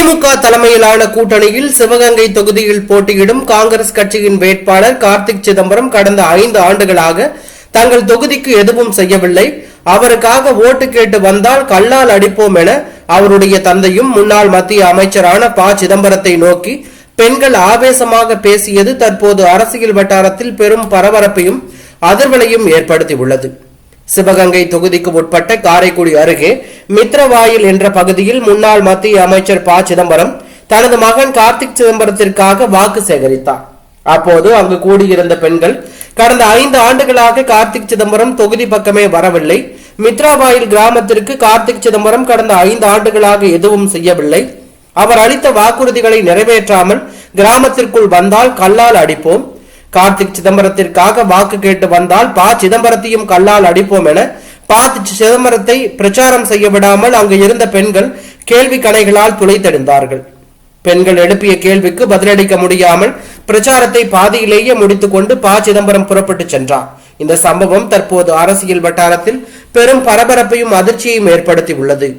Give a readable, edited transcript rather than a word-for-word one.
திமுக தலைமையிலான கூட்டணியில் சிவகங்கை தொகுதியில் போட்டியிடும் காங்கிரஸ் கட்சியின் வேட்பாளர் கார்த்திக் சிதம்பரம் கடந்த 5 ஆண்டுகளாக தங்கள் தொகுதிக்கு எதுவும் செய்யவில்லை. அவருக்காக ஓட்டு கேட்டு வந்தால் கல்லால் அடிப்போம் என அவருடைய தந்தையும் முன்னாள் மத்திய அமைச்சரான ப. சிதம்பரத்தை நோக்கி பெண்கள் ஆவேசமாக பேசியது தற்போது அரசியல் வட்டாரத்தில் பெரும் பரபரப்பையும் அதிர்வலையும் ஏற்படுத்தியுள்ளது. சிவகங்கை தொகுதிக்கு உட்பட்ட காரைக்குடி அருகே மித்ரவாயில் என்ற பகுதியில் முன்னாள் மத்திய அமைச்சர் ப. சிதம்பரம் தனது மகன் கார்த்திக் சிதம்பரத்திற்காக வாக்கு சேகரித்தார். அப்போது அங்கு கூடியிருந்த பெண்கள் கடந்த 5 ஆண்டுகளாக கார்த்திக் சிதம்பரம் தொகுதி பக்கமே வரவில்லை, மித்ராவாயில் கிராமத்திற்கு கார்த்திக் சிதம்பரம் கடந்த 5 ஆண்டுகளாக எதுவும் செய்யவில்லை, அவர் அளித்த வாக்குறுதிகளை நிறைவேற்றாமல் கிராமத்திற்குள் வந்தால் கல்லால் அடிப்போம், கார்த்திக் சிதம்பரத்திற்காக வாக்கு கேட்டு வந்தால் ப. சிதம்பரத்தையும் கல்லால் அடிப்போம் என ப. சிதம்பரத்தை பிரச்சாரம் செய்ய விடாமல் அங்கு இருந்த பெண்கள் கேள்வி கணைகளால் துளைத்தெடுந்தார்கள். பெண்கள் எழுப்பிய கேள்விக்கு பதிலளிக்க முடியாமல் பிரச்சாரத்தை பாதியிலேயே முடித்துக் கொண்டு ப. சிதம்பரம் புறப்பட்டு சென்றார். இந்த சம்பவம் தற்போது அரசியல் வட்டாரத்தில் பெரும் பரபரப்பையும் அதிர்ச்சியையும் ஏற்படுத்தி உள்ளது.